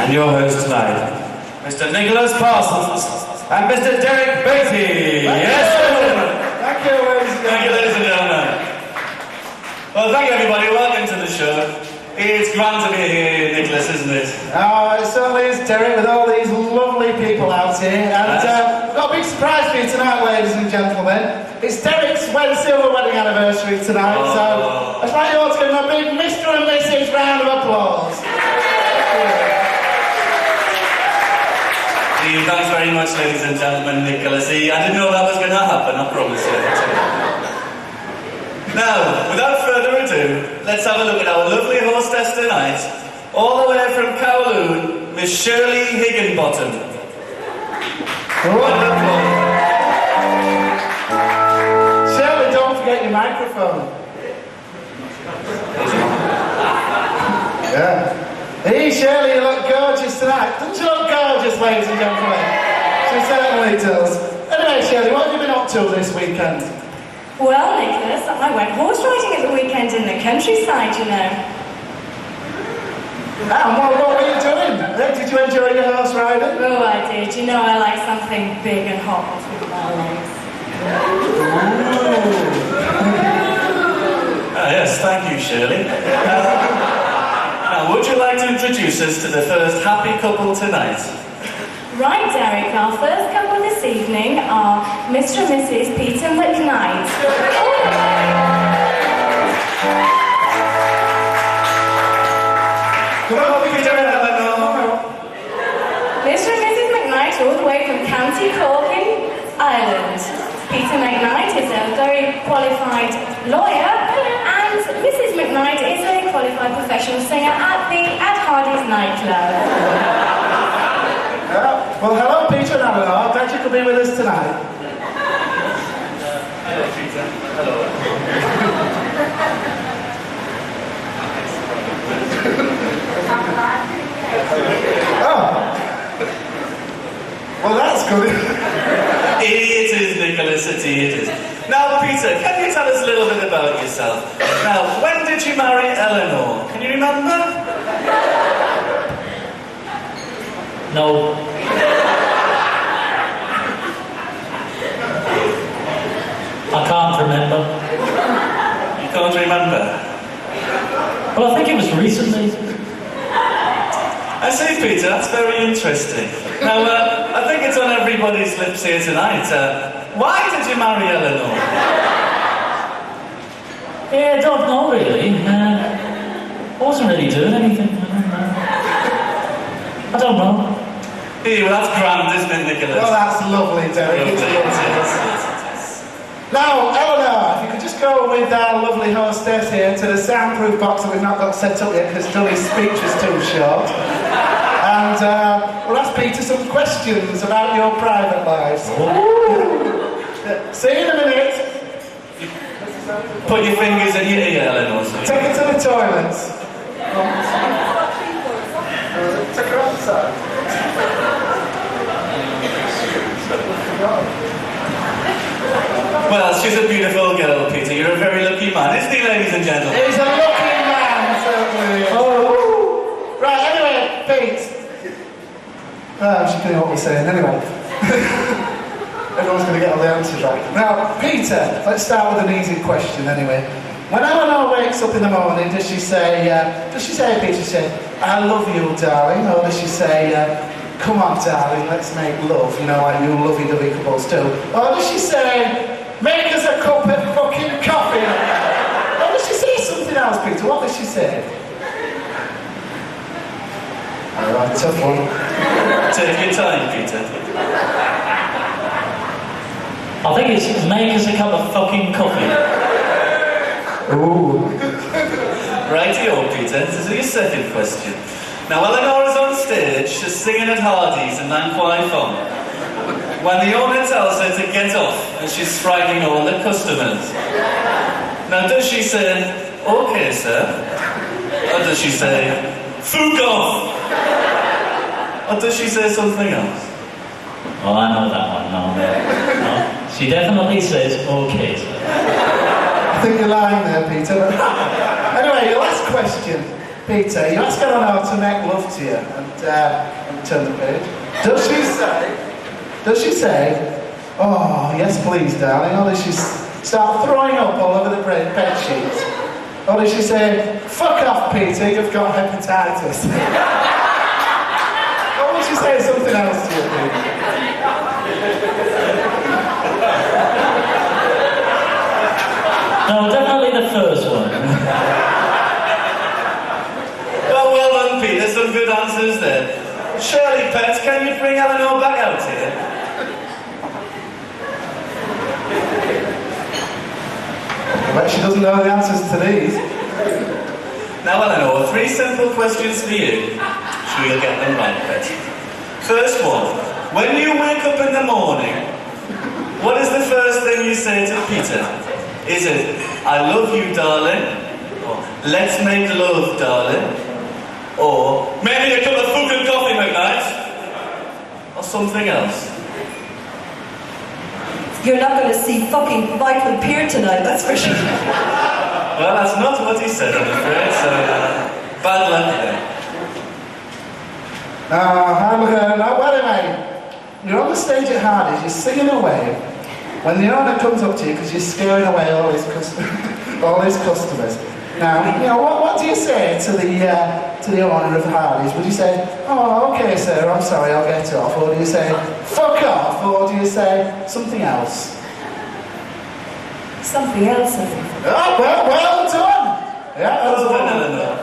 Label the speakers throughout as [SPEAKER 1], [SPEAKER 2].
[SPEAKER 1] And your host tonight, Mr. Nicholas Parsons and Mr. Derek Beatty. Yes, gentlemen.
[SPEAKER 2] Thank you, ladies and
[SPEAKER 1] Thank you, ladies and gentlemen. Well, thank you, everybody. Welcome to the show. It's grand to be here, Nicholas, isn't it?
[SPEAKER 2] Oh, it certainly is, Derek, with all these lovely people out here. And I've got a big surprise for you tonight, ladies and gentlemen. It's Derek's silver wedding anniversary tonight, so I'd like you all to give him a big Mr. and Mrs. round of applause.
[SPEAKER 1] Thanks very much, ladies and gentlemen, Nicholas. I didn't know that was going to happen, I promise you. Now, without further ado, let's have a look at our lovely hostess tonight, all the way from Kowloon, Miss Shirley Higginbottom.
[SPEAKER 2] Shirley, don't forget your microphone. Yeah. Hey, Shirley, you look gorgeous tonight. Doesn't she look gorgeous, ladies and gentlemen? She certainly does. Anyway, Shirley, what have you been up to this weekend?
[SPEAKER 3] Well, Nicholas, I went horse riding at the weekend in the countryside, you know.
[SPEAKER 2] And what were you doing? Did you enjoy your horse riding?
[SPEAKER 3] Oh, I did. You know I like something big and hot with my legs.
[SPEAKER 1] Yes, thank you, Shirley. Now, would you like to introduce us to the first happy couple tonight?
[SPEAKER 3] Right, Derek, our first couple this evening are Mr. and Mrs. Peter McKnights.
[SPEAKER 1] Come on, Peter and Eleanor.
[SPEAKER 3] Mr. and Mrs. McKnight, all the way from County Cork in Ireland. Peter McKnight is a very qualified lawyer, and Mrs. McKnight is a qualified professional singer at Hardy's nightclub.
[SPEAKER 2] Well, hello, Peter and Eleanor. Glad you could be with us tonight.
[SPEAKER 1] Hello, Peter. Hello.
[SPEAKER 2] Oh. Well, that's good.
[SPEAKER 1] It is, Nicholas, it is. Now, Peter, can you tell us a little bit about yourself? Now, when did you marry Eleanor? Can you remember?
[SPEAKER 4] No. I can't remember.
[SPEAKER 1] You can't remember?
[SPEAKER 4] Well, I think it was recently.
[SPEAKER 1] I see, Peter, that's very interesting. Now, I think it's on everybody's lips here tonight. Why did you marry Eleanor?
[SPEAKER 4] Yeah, I don't know really. I wasn't really doing anything. I don't know.
[SPEAKER 1] Hey, well, that's grand, isn't it, Nicholas?
[SPEAKER 2] Well, that's lovely, Derek. It's lovely. Now, Eleanor, if you could just go with our lovely hostess here to the soundproof box that we've not got set up yet because Dolly's speech is too short. And we'll ask Peter some questions about your private lives. See you in a minute.
[SPEAKER 1] Put your fingers in your ear, Eleanor.
[SPEAKER 2] Take her to the toilets. Take her outside.
[SPEAKER 1] Well, she's a beautiful girl, Peter. You're a very lucky man, isn't he, ladies and gentlemen?
[SPEAKER 2] He's a lucky man, certainly. Oh. Right, anyway, Pete. She can hear what we're saying, anyway. Everyone's going to get all the answers right. Now, Peter, let's start with an easy question, anyway. When Eleanor wakes up in the morning, does she say, Peter, I love you, darling? Or does she say, come on, darling, let's make love, you know, like you lovey-dovey couples do? Or does she say, make us a cup of fucking coffee? Or does she say something else, Peter? What does she say? Alright, tough one.
[SPEAKER 1] Take your time, Peter.
[SPEAKER 4] I think it's make us a cup of fucking coffee.
[SPEAKER 2] Ooh.
[SPEAKER 1] Righty-o, Peter. This is your second question. Now, Eleanor is on stage, she's singing at Hardy's in Nanquai when the owner tells her to get off and she's frightening all the customers. Now, does she say, okay, sir? Or does she say, fuck off? Or does she say something else?
[SPEAKER 4] Oh, I know that one, no. She definitely says, okay, sir.
[SPEAKER 2] I think you're lying there, Peter. Anyway, your last question. Peter, you ask Eleanor to make love to you, and turn the page. Does she say, oh, yes please, darling, or does she start throwing up all over the bed sheets? Or does she say, fuck off, Peter, you've got hepatitis? Or would she say something else to you, Peter?
[SPEAKER 4] No, definitely the first one.
[SPEAKER 1] Well done, Peter. Some good answers there. Shirley, pet, can you bring Eleanor back out here?
[SPEAKER 2] I bet she doesn't know the answers to these.
[SPEAKER 1] Now, Eleanor, 3 simple questions for you. Sure you'll get them right, pet. First one. When you wake up in the morning, what is the first thing you say to Peter? Is it, I love you, darling? Or, let's make love, darling? Or, maybe a cup of fucking coffee, McKnights? Or something else?
[SPEAKER 5] You're not going to see fucking Michael Peer tonight, that's for sure.
[SPEAKER 1] Well, that's not what he said, I'm afraid, so bad luck there.
[SPEAKER 2] Well, anyway, you're on the stage at Hardy's, you're singing away, when the owner comes up to you because you're scaring away all his customers. Now, you know, what do you say to the owner of Hardy's? Would you say, oh, okay, sir, I'm sorry, I'll get off? Or do you say, fuck off? Or do you say something else?
[SPEAKER 5] Something else, I think.
[SPEAKER 2] Oh, well done! Yeah,
[SPEAKER 1] Well done, Eleanor.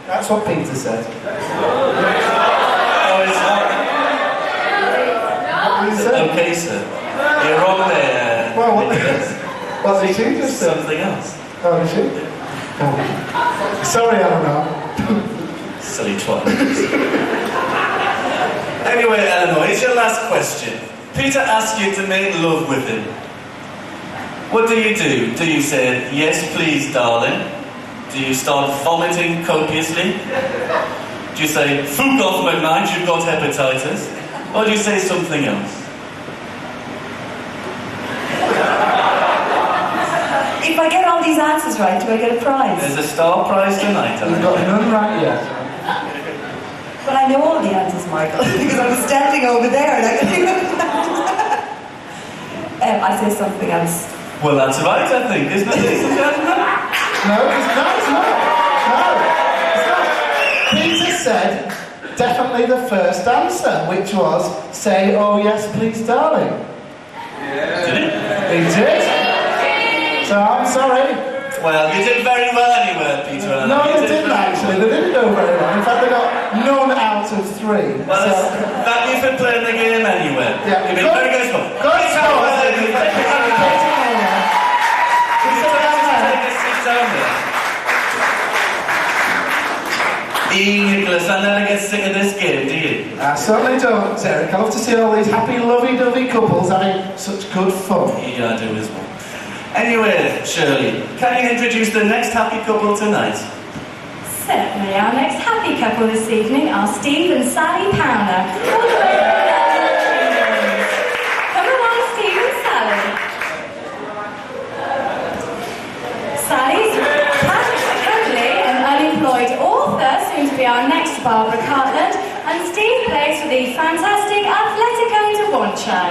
[SPEAKER 2] that's what Peter said.
[SPEAKER 1] Oh, it's not.
[SPEAKER 2] What did he say?
[SPEAKER 1] Okay, sir. You're wrong there.
[SPEAKER 2] Well,
[SPEAKER 1] Nicholas.
[SPEAKER 2] what did she just say?
[SPEAKER 1] Something else.
[SPEAKER 2] Oh, did she? Oh. Sorry, Eleanor.
[SPEAKER 1] Silly twat. Anyway, Eleanor, here's your last question. Peter asked you to make love with him. What do? Do you say, yes please, darling? Do you start vomiting copiously? Do you say, fuck off, McKnights, you've got hepatitis? Or do you say something else?
[SPEAKER 5] If I get all these answers right, do I get a prize?
[SPEAKER 1] There's a star prize tonight,
[SPEAKER 2] You've
[SPEAKER 1] Eleanor.
[SPEAKER 2] got none right yet.
[SPEAKER 5] But I know all the answers, Michael, because I was standing over there and I I say something else.
[SPEAKER 1] Well, that's right, I think, isn't it, ladies and gentlemen?
[SPEAKER 2] No, it's not. Peter said definitely the first answer, which was, say, oh yes, please, darling.
[SPEAKER 1] Did it?
[SPEAKER 2] He did. So I'm sorry.
[SPEAKER 1] Well, you did very well anyway, Peter.
[SPEAKER 2] No,
[SPEAKER 1] You
[SPEAKER 2] they
[SPEAKER 1] did
[SPEAKER 2] didn't
[SPEAKER 1] very
[SPEAKER 2] actually. They didn't go very well. In fact, they got none out of 3.
[SPEAKER 1] Well,
[SPEAKER 2] So,
[SPEAKER 1] thank you for playing the game anyway.
[SPEAKER 2] Yeah.
[SPEAKER 1] You've been very good sport.
[SPEAKER 2] Good sport.
[SPEAKER 1] Nicholas, I never get sick of this game, do you?
[SPEAKER 2] I certainly don't, Eric. I love to see all these happy, lovey-dovey couples having such good fun.
[SPEAKER 1] Yeah, I do as well. Anyway, Shirley, can you introduce the next happy couple tonight?
[SPEAKER 3] Certainly, our next happy couple this evening are Steve and Sally Powner. Come along, Steve and Sally. Sally's friendly and unemployed author, soon to be our next Barbara Cartland, and Steve plays for the fantastic Atletico de Wancho.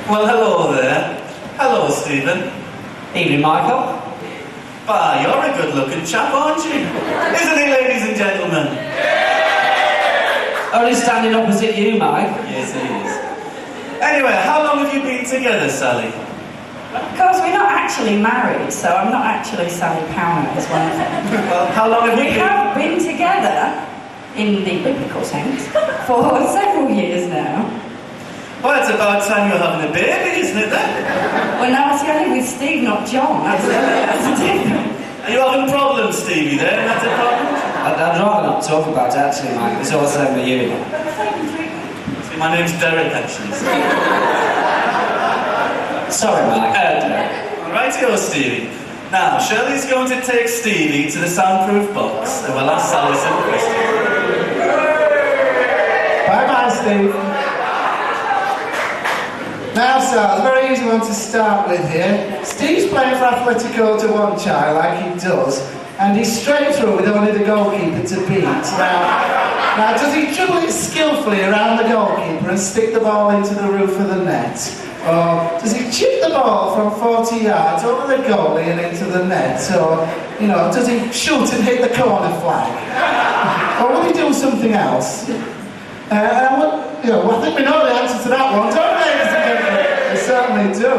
[SPEAKER 1] Well, hello there. Hello, Stephen.
[SPEAKER 4] Evening, Michael.
[SPEAKER 1] Bah, you're a good-looking chap, aren't you? Isn't he, ladies and gentlemen?
[SPEAKER 4] Only standing opposite you, Mike.
[SPEAKER 1] Yes, he is. Anyway, how long have you been together, Sally?
[SPEAKER 5] Of course, we're not actually married, so I'm not actually Sally Powner as one thing.
[SPEAKER 1] Well, how long have
[SPEAKER 5] We
[SPEAKER 1] you been?
[SPEAKER 5] have been together, in the biblical sense, for several years now.
[SPEAKER 1] Well, it's about time you're having a baby, isn't it then?
[SPEAKER 5] Well, now it's only with Steve, not John. That's the difference.
[SPEAKER 1] Are you having problems, Stevie, there? That's a problem?
[SPEAKER 6] I'd rather not talk about it, actually, Mike. It's all the same with you.
[SPEAKER 1] See, my name's Derek, actually.
[SPEAKER 6] Sorry, Mike.
[SPEAKER 1] Rightio, Stevie. Now, Shirley's going to take Stevie to the soundproof box and we'll ask Sally some questions.
[SPEAKER 2] Bye-bye, Steve. Now, Sal, a very easy one to start with here. Steve's playing for Atletico de Wanchai like he does, and he's straight through with only the goalkeeper to beat. Now, does he dribble it skillfully around the goalkeeper and stick the ball into the roof of the net? Or does he chip the ball from 40 yards over the goalie and into the net? Or, does he shoot and hit the corner flag? Or will he do something else? I think we know the answer to that one, don't we, ladies and gentlemen? We certainly do.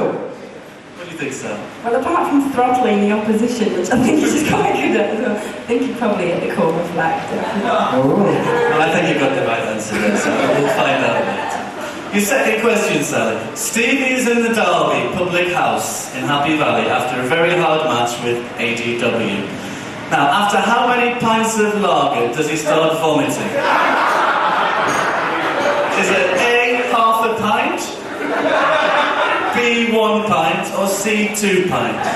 [SPEAKER 1] What do you think, Sal?
[SPEAKER 5] Well, apart from throttling the opposition, which I think he's quite good at, I think he'd probably hit the corner flag.
[SPEAKER 1] Well, I think you got the right answer there, so we'll find out later. Your second question, Sally. Stevie is in the Derby public house in Happy Valley after a very hard match with ADW. Now, after how many pints of lager does he start vomiting? Is it A, half a pint, B, 1 pint, or C, 2 pints?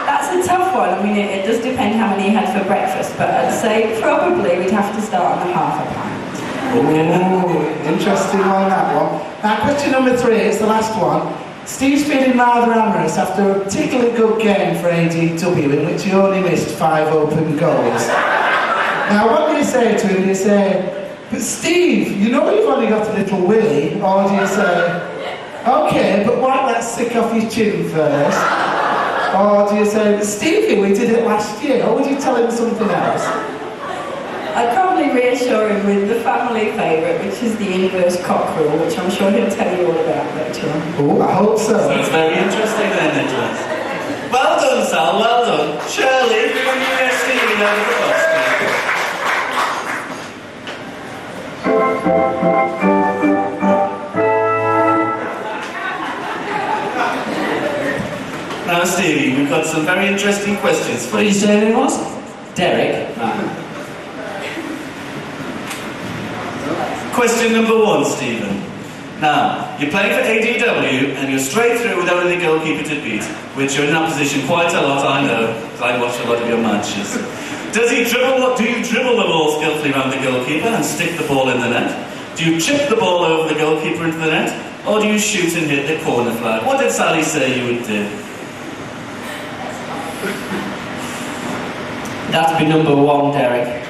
[SPEAKER 5] That's a tough one. I mean, it does depend how many he had for breakfast, but I'd say probably we'd have to start on the half a pint.
[SPEAKER 2] Ooh, interesting one, that one. Now, question number 3, it's the last one. Steve's feeling rather amorous after a particularly good game for ADW in which he only missed 5 open goals. Now, what do you say to him? Do you say, "But Steve, you know you've only got a little willy," or do you say, "Okay, but wipe that sick off your chin first"? Or do you say, "But Stevie, we did it last year," or would you tell him something else?
[SPEAKER 5] I'd probably reassure him with the family favourite, which is the inverse cock rule, which I'm sure he'll tell you all about later on.
[SPEAKER 2] Oh, I hope so.
[SPEAKER 1] Sounds very interesting then, Nicholas. Well done, Sal, well done. Shirley, can you get Stevie over the box, please? Now, Stevie, we've got some very interesting questions for
[SPEAKER 6] What
[SPEAKER 1] you.
[SPEAKER 6] did you say it was? Derek?
[SPEAKER 1] Question number 1, Stephen. Now, you're playing for ADW and you're straight through with only the goalkeeper to beat, which you're in that position quite a lot, I know, because I watch a lot of your matches. Do you dribble the ball skillfully around the goalkeeper and stick the ball in the net? Do you chip the ball over the goalkeeper into the net? Or do you shoot and hit the corner flag? What did Sally say you would do?
[SPEAKER 6] It'd have to be number 1, Derek.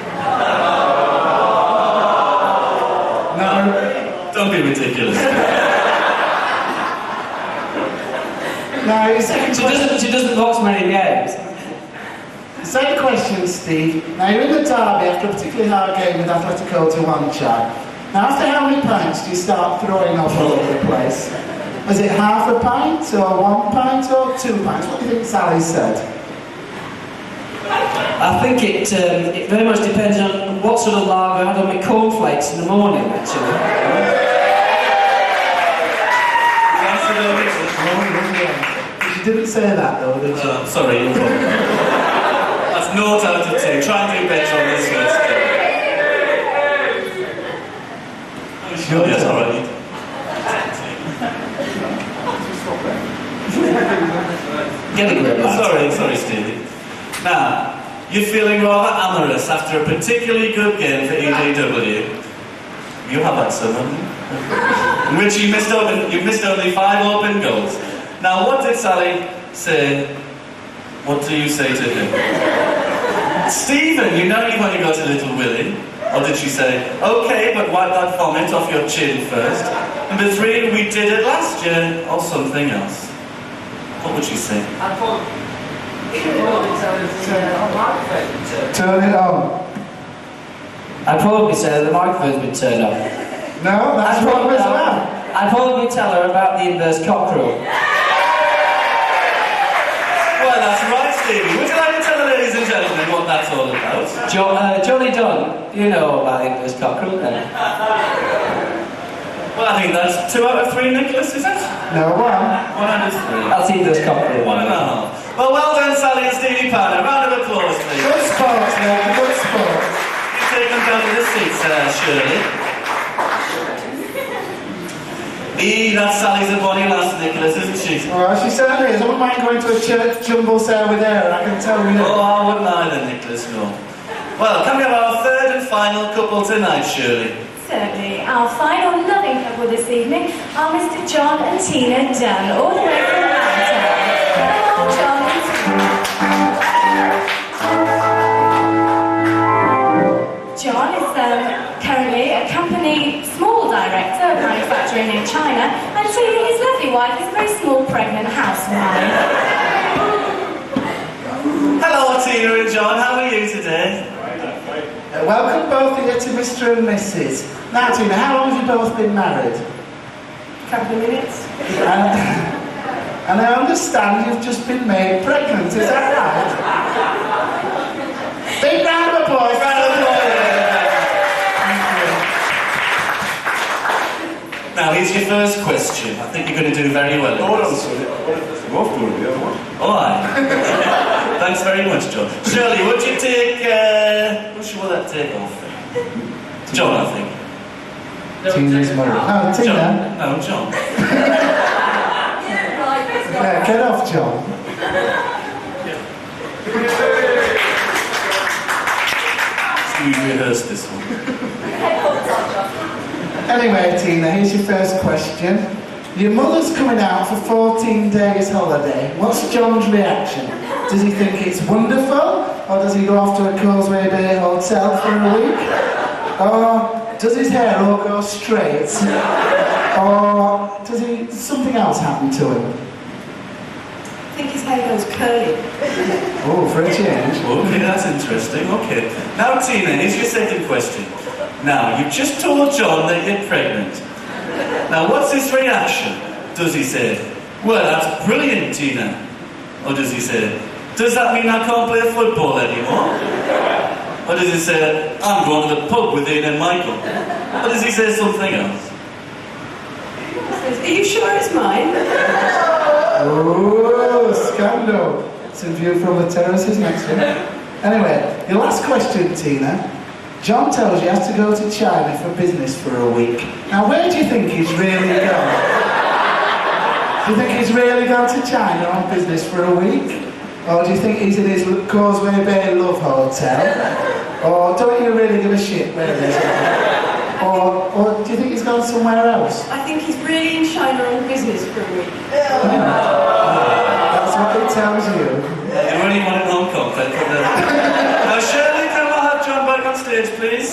[SPEAKER 2] No.
[SPEAKER 1] Don't be ridiculous.
[SPEAKER 2] Now, your second question.
[SPEAKER 6] She doesn't watch many games.
[SPEAKER 2] Same question, Steve. Now, you're in the derby after a particularly hard game with Atletico de Wanchai. Now, after how many pints do you start throwing up all over the place? Was it half a pint, or 1 pint, or 2 pints? What do you think Sally said?
[SPEAKER 6] I think it very much depends on what sort of lager I had on my cornflakes in the morning, actually.
[SPEAKER 2] She didn't say that, though, did she?
[SPEAKER 1] Sorry, you're wrong. That's 0 out of 2. Try and do better on this first. Oh, yes, all right.
[SPEAKER 6] Get a grip, lad.
[SPEAKER 1] Sorry, Stevie. Now, you're feeling rather amorous after a particularly good game for EDW. You have that, son, haven't you? In which you missed only 5 open goals. Now, what did Sally say? What do you say to him? Stephen, you know you've only got a little willy. Or did she say, "Okay, but wipe that vomit off your chin first"? Number 3, we did it last year, or something else. What would she say?
[SPEAKER 2] Turn it on.
[SPEAKER 6] I'd probably say that the microphone's been turned off.
[SPEAKER 2] No, that's wrong as well.
[SPEAKER 6] I'd probably tell her about the inverse cock rule.
[SPEAKER 1] Well, that's right, Stevie. Would you like to tell the ladies and gentlemen what that's all about?
[SPEAKER 6] Johnny Dunn, you know about the inverse cock rule, then?
[SPEAKER 1] Well, I think that's 2 out of 3, Nicholas, is it?
[SPEAKER 2] No, 1.
[SPEAKER 1] 1 out of 3.
[SPEAKER 6] That's the inverse cock rule.
[SPEAKER 1] 1.5. Well, well done, Sally and Stevie Powner. Round of applause, please.
[SPEAKER 2] Good sport, lady, good sport.
[SPEAKER 1] You take them down to the seats, Shirley. That's Sally's a bonny lass, Nicholas, isn't she?
[SPEAKER 2] Well, she certainly is. I wouldn't mind going to a church jumble sale with her, I can tell you.
[SPEAKER 1] Oh, I wouldn't either, Nicholas, no. Well, can we have our 3rd and final couple tonight, Shirley?
[SPEAKER 3] Certainly. Our final loving couple for this evening are Mr. John and Tina Dunn, all the way from Atlanta. Hello, John and Tina. John is currently a company small director of manufacturing in China, and Tina, his lovely wife, is a very small pregnant housewife.
[SPEAKER 1] Hello, Tina and John. How are you today?
[SPEAKER 2] Welcome both of you to Mr. and Mrs. Now, Tina, how long have you both been married?
[SPEAKER 5] A couple of minutes.
[SPEAKER 2] And I understand you've just been made pregnant, is that right? Big round of applause.
[SPEAKER 1] Round of applause. Now, here's your first question. I think you're going to do very well.
[SPEAKER 7] Hold on, sorry. Both doing the other one.
[SPEAKER 1] All right. Thanks very much, John. Shirley, would you take... who will that take off? John, I think.
[SPEAKER 2] Tina's mother. No, Tina.
[SPEAKER 1] John. No, John.
[SPEAKER 2] Yeah, get off, John.
[SPEAKER 1] We rehearsed this one.
[SPEAKER 2] Anyway, Tina, here's your first question. Your mother's coming out for 14 days holiday. What's John's reaction? Does he think it's wonderful? Or does he go off to a Causeway Bay hotel for a week? Or does his hair all go straight? Or does something else happen to him?
[SPEAKER 5] I think his hair goes curly.
[SPEAKER 2] Oh, for a change.
[SPEAKER 1] Okay, that's interesting. Okay. Now, Tina, here's your second question. Now, you've just told John that you're pregnant. Now, what's his reaction? Does he say, well, that's brilliant, Tina? Or does he say, does that mean I can't play football anymore? Or does he say, I'm going to the pub with Ian and Michael? Or does he say something else?
[SPEAKER 5] Are you sure it's mine?
[SPEAKER 2] Oh, scandal. It's a view from the terraces next to him. Anyway, your last question, Tina. John tells you he has to go to China for business for a week. Now, where do you think he's really going? Do you think he's really going to China on business for a week? Or do you think he's in his Causeway Bay Love Hotel? Or don't you really give a shit where it is? Or do you think he's gone somewhere else?
[SPEAKER 5] I think he's really in China on business for a week.
[SPEAKER 2] That's what it tells you.
[SPEAKER 1] You only want in Hong Kong, then. Now, Shirley, can I have John back on stage, please?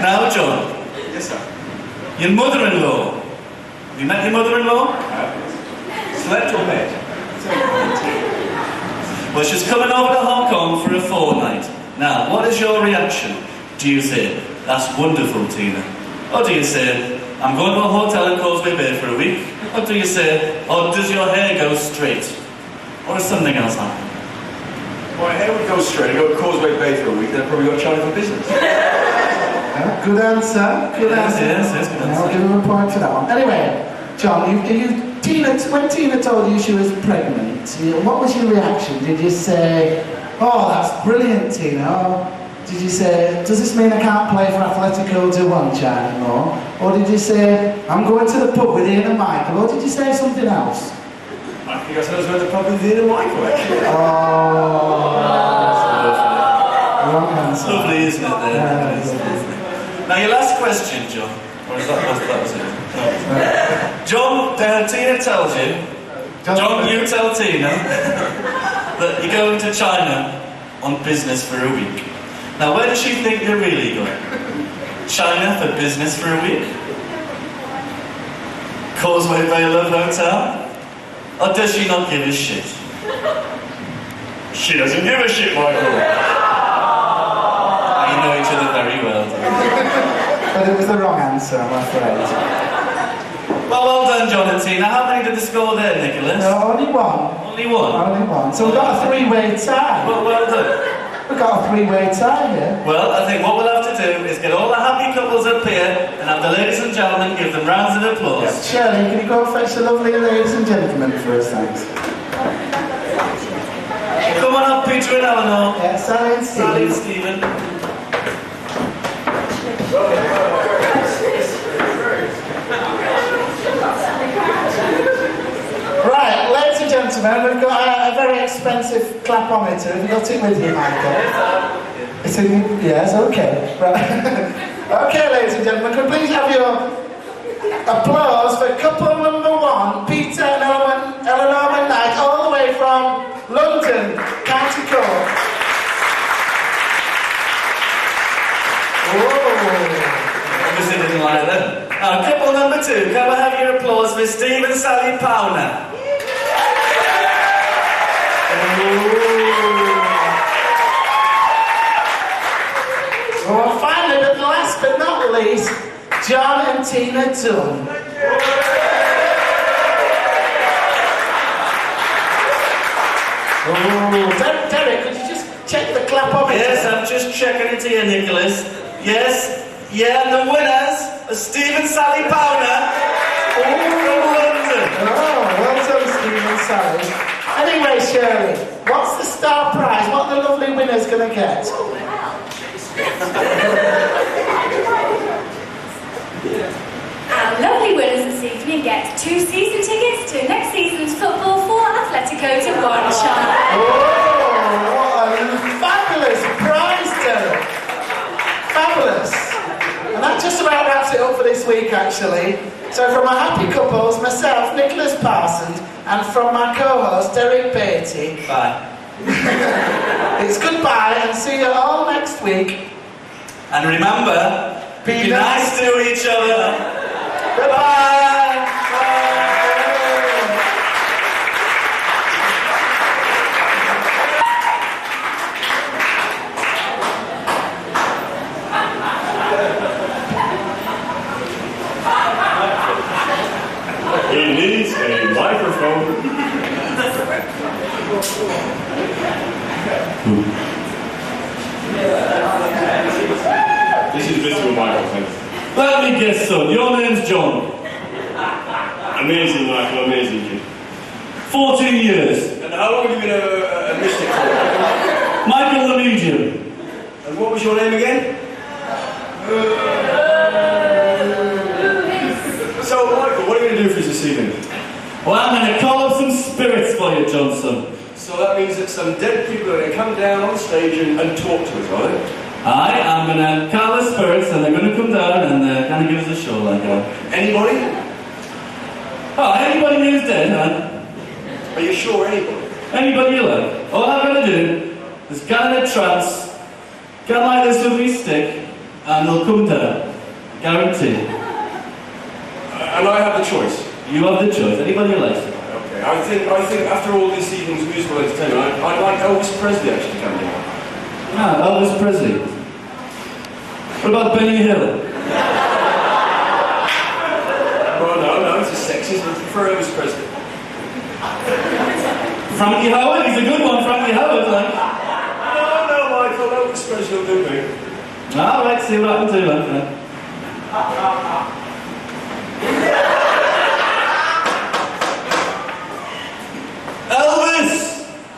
[SPEAKER 1] Now, John.
[SPEAKER 7] Yes, sir.
[SPEAKER 1] Your mother-in-law. Have you met your mother-in-law?
[SPEAKER 7] Slept or met?
[SPEAKER 1] Well, she's coming over to Hong Kong for a fortnight. Now, what is your reaction? Do you say, that's wonderful, Tina? Or do you say, I'm going to a hotel in Causeway Bay for a week? Or do you say, oh, does your hair go straight? Or does something else happen?
[SPEAKER 7] My hair would go straight. I'd go to Causeway Bay for a week, then I'd probably go to China for business.
[SPEAKER 2] Good answer. Good answer.
[SPEAKER 1] Yes, good answer.
[SPEAKER 2] I'll give him a point for that one. Anyway, John, when Tina told you she was pregnant, what was your reaction? Did you say, oh, that's brilliant, Tina? Or did you say, does this mean I can't play for Atletico de China anymore? Or did you say, I'm going to the pub with Ian and Michael? Or did you say something else?
[SPEAKER 7] I think I said I was going to the pub with Ian and Michael, actually.
[SPEAKER 2] Oh, wrong answer.
[SPEAKER 1] Lovely, isn't it, there? Now, your last question, John. Or is that was it? No. John, Tina tells you, John, you tell Tina that you're going to China on business for a week. Now, where does she think you're really going? China for business for a week? Causeway Bay Love Hotel? Or does she not give a shit? She doesn't give a shit, Michael. You know each other very well, don't you?
[SPEAKER 2] But it was the wrong answer, I'm afraid.
[SPEAKER 1] Well done, John and Tina. How many did the score there, Nicholas?
[SPEAKER 2] No, only one.
[SPEAKER 1] Only one?
[SPEAKER 2] Only one. So we've got a three-way tie.
[SPEAKER 1] Well done.
[SPEAKER 2] We've got a three-way tie here.
[SPEAKER 1] Well, I think what we'll have to do is get all the happy couples up here and have the ladies and gentlemen give them rounds of applause.
[SPEAKER 2] Yes. Shirley, can you go and fetch the lovely ladies and gentlemen for us, thanks?
[SPEAKER 1] Come on up, Peter and Eleanor.
[SPEAKER 2] Yeah, Sally and
[SPEAKER 1] Sally and
[SPEAKER 2] Steve.
[SPEAKER 1] Stephen.
[SPEAKER 2] Right, ladies and gentlemen, we've got a very expensive clapometer. Have you got it with you, Michael? It's in, yes, okay. Right. Okay, ladies and gentlemen, could we please have your applause for couple number 1, Peter and Eleanor McKnight, all the way from London, County Cork.
[SPEAKER 1] Obviously didn't like them. Now, couple number 2, can we have your applause for Steve and Sally Powner?
[SPEAKER 2] Well, finally, but last but not least, John and Tina Dunn. Derek, could you just check the clapometer?
[SPEAKER 1] Yes, I'm just checking it here, Nicholas. Yes, yeah, and the winners are Steve and Sally Powner from London.
[SPEAKER 2] Oh, well done, Steve and Sally. Anyway, Shirley, what's the star prize? What are the lovely winners going to get?
[SPEAKER 3] Our lovely winners this evening get 2 season tickets to next season's football for Atletico de Warwickshire.
[SPEAKER 2] Oh, what a fabulous prize, Derek. Fabulous. And that just about wraps it up for this week, actually. So from our happy couples, myself, Nicholas Parsons, and from my co-host, Derek Beatty.
[SPEAKER 1] Bye.
[SPEAKER 2] It's goodbye and see you all next week.
[SPEAKER 1] And remember, be nice to each other.
[SPEAKER 2] Bye-bye.
[SPEAKER 7] He needs a microphone. This is visible microphone.
[SPEAKER 4] Let me guess, son. Your name's John.
[SPEAKER 7] Amazing, Michael, amazing kid.
[SPEAKER 4] 14 years.
[SPEAKER 7] And how long have you been a mystic for?
[SPEAKER 4] Michael the Medium.
[SPEAKER 7] And what was your name again? So, Michael, what are you going to do for us this evening?
[SPEAKER 4] Well, I'm going to call up some spirits for you, Johnson.
[SPEAKER 7] So that means that some dead people are going to come down on stage and talk to us, right?
[SPEAKER 4] I'm going to call the spirits and they're going to come down and they're going to give us a show like that.
[SPEAKER 7] Anybody?
[SPEAKER 4] Oh, anybody who's dead, huh?
[SPEAKER 7] Are you sure anybody?
[SPEAKER 4] Anybody you like. All I'm going to do is get in a trance, get like this lovely stick, and they'll come down. Guaranteed.
[SPEAKER 7] And I have the choice.
[SPEAKER 4] You have the choice. Anybody you like.
[SPEAKER 7] Okay. I think after all this evening's musical entertainment, I'd like Elvis Presley actually to come down.
[SPEAKER 4] Ah, Elvis Presley. What about Benny Hill?
[SPEAKER 7] Well, no, it's a sexist, but for Elvis Presley.
[SPEAKER 4] Frankie Howard? He's a good one, Frankie Howard, like.
[SPEAKER 7] No, Michael, Elvis Presley will do me.
[SPEAKER 4] All right, see what I can do, then.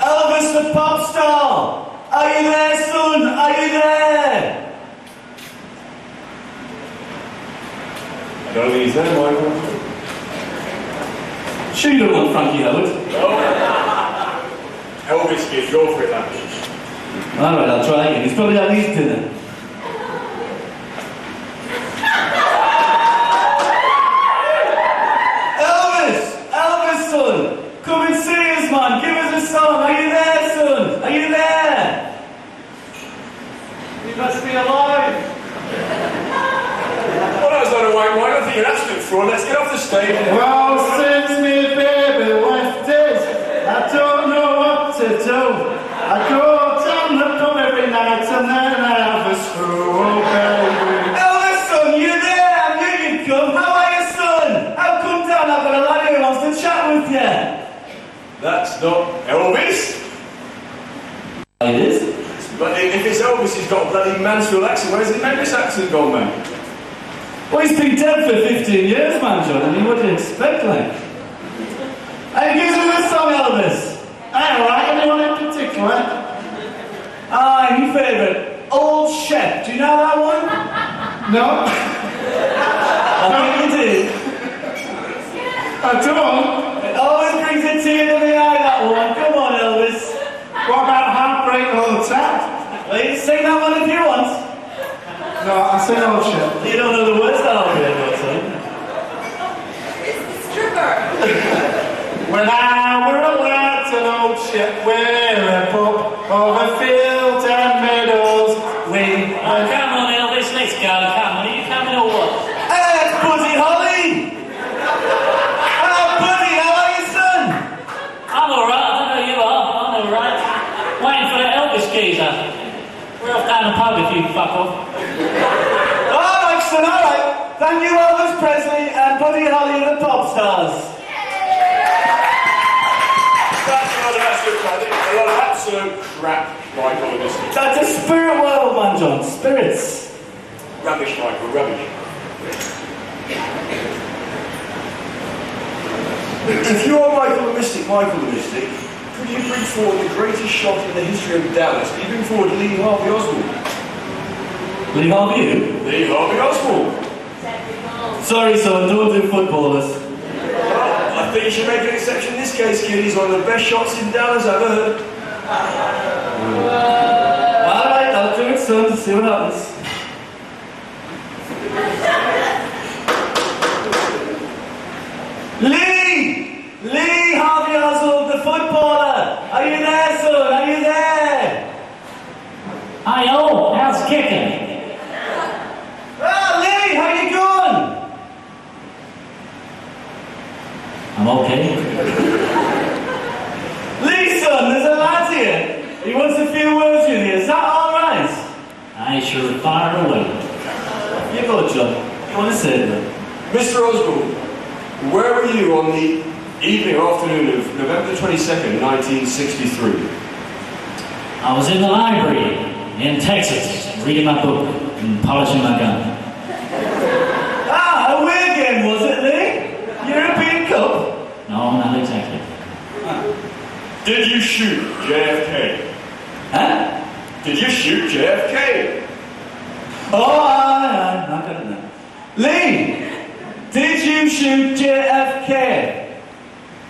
[SPEAKER 4] Elvis the pop star! Are you there, son? Are you there?
[SPEAKER 7] I don't think he's there, Michael.
[SPEAKER 4] Sure you don't want Frankie Howard?
[SPEAKER 7] No. Elvis, kid, go for it, man.
[SPEAKER 4] All right, I'll try again. He's probably had his dinner. Elvis, son! Come and see us, man! Give us a song! Are you there, son? Are you there? You must be alive!
[SPEAKER 7] Well, that was not a white wine. I think you're an absolute fraud. Let's get off the stage.
[SPEAKER 2] Well, since me baby left it, I don't know what to do. I go down the pub every night and then I have a screw, oh baby.
[SPEAKER 4] Elvis, son, you there? I knew you'd come. How are you, son? I've come down. I've got a lad who wants to chat with you.
[SPEAKER 7] That's not Elvis.
[SPEAKER 4] It is?
[SPEAKER 7] But if it's Elvis, he's got a bloody Mansfield accent. Where's the Memphis accent gone, man?
[SPEAKER 4] Well, he's been dead for 15 years, man, John. I mean, what do you expect, like? Hey, give us a song, Elvis.
[SPEAKER 2] Alright, anyone in particular?
[SPEAKER 4] Your favourite, Old Chef. Do you know that one?
[SPEAKER 2] No?
[SPEAKER 4] I think you do.
[SPEAKER 2] I don't.
[SPEAKER 4] It always brings a tear to the eye, that one. Come on, Elvis.
[SPEAKER 1] Well, you can sing that one if you want.
[SPEAKER 2] No, I sing old shit.
[SPEAKER 1] You don't know the words that I'll be able to.
[SPEAKER 2] When I were a lad, an old ship, we're a pub over fields and meadows. We
[SPEAKER 4] Oh, come on, Elvis, let's go. Come on, are you coming or what?
[SPEAKER 1] Hey, Buddy Holly! Hello, Buddy, how are you, son?
[SPEAKER 4] I'm alright, I don't know you are. I'm alright. Waiting for the Elvis geezer. We're off down the pub if you fuck off.
[SPEAKER 1] All right, son, all right. Thank you, Elvis Presley and Buddy Holly, the pop stars.
[SPEAKER 7] That's not an absolute crap. A lot of absolute crap, Michael, in this.
[SPEAKER 1] That's a spirit world, man, John. Spirits.
[SPEAKER 7] Rubbish, Michael, rubbish. If you are Michael the Mystic, could you bring forward the greatest shot in the history of Dallas? Could you bring forward Lee Harvey Oswald?
[SPEAKER 1] Lee Harvey, you?
[SPEAKER 7] Lee Harvey Oswald.
[SPEAKER 1] Sorry, son, don't do footballers.
[SPEAKER 7] Well, I think you should make an exception in this case, kid. He's one of the best shots in Dallas I've ever heard.
[SPEAKER 1] All right, I'll do it, son. See what happens. Lee Harvey Oswald, the footballer. Are you there, son? Are you there?
[SPEAKER 4] Hi-yo, how's kicking?
[SPEAKER 1] Ah, Lee, how you going?
[SPEAKER 4] I'm okay.
[SPEAKER 1] Lee, son, there's a lad here. He wants a few words with you. Is that all right?
[SPEAKER 4] I sure fire away.
[SPEAKER 1] You go, John. You want to say that?
[SPEAKER 7] Mr. Oswald, where were you on the evening or afternoon of November 22nd, 1963?
[SPEAKER 4] I was in the library in Texas, reading my book and polishing my gun.
[SPEAKER 1] Ah, a weird game, was it, Lee? European Cup?
[SPEAKER 4] No, not exactly.
[SPEAKER 7] Did you shoot JFK?
[SPEAKER 1] Huh?
[SPEAKER 7] Did you shoot JFK?
[SPEAKER 1] Oh, I got it now. Lee, did you shoot JFK?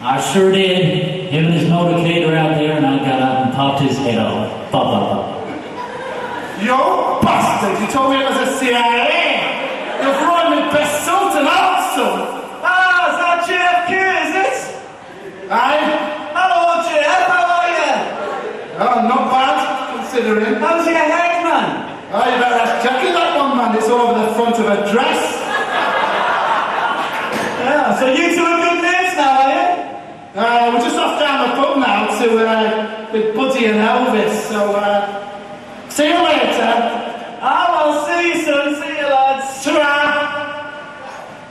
[SPEAKER 4] I sure did. Him and his motorcade out there, and I got out and popped his head off. Pop, pop, pop.
[SPEAKER 2] You bastard! You told me it was a CIA! You've ruined my best suit and also!
[SPEAKER 1] Ah, is that JFK, is it?
[SPEAKER 2] Aye?
[SPEAKER 1] Hello, JF, how are you?
[SPEAKER 2] Oh, not bad, considering.
[SPEAKER 1] How's your head, man?
[SPEAKER 2] Oh, you better ask Jackie that one, man. It's all over the front of a dress.
[SPEAKER 1] Yeah, so you two are good mates now, are you?
[SPEAKER 2] We're just off down the pub now to with Buddy and Elvis. So, see you later.
[SPEAKER 1] I'll see you soon. See you, lads.
[SPEAKER 2] Ta-ra!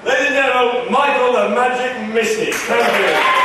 [SPEAKER 7] Ladies and gentlemen, Michael the Magic Mystic. Thank you.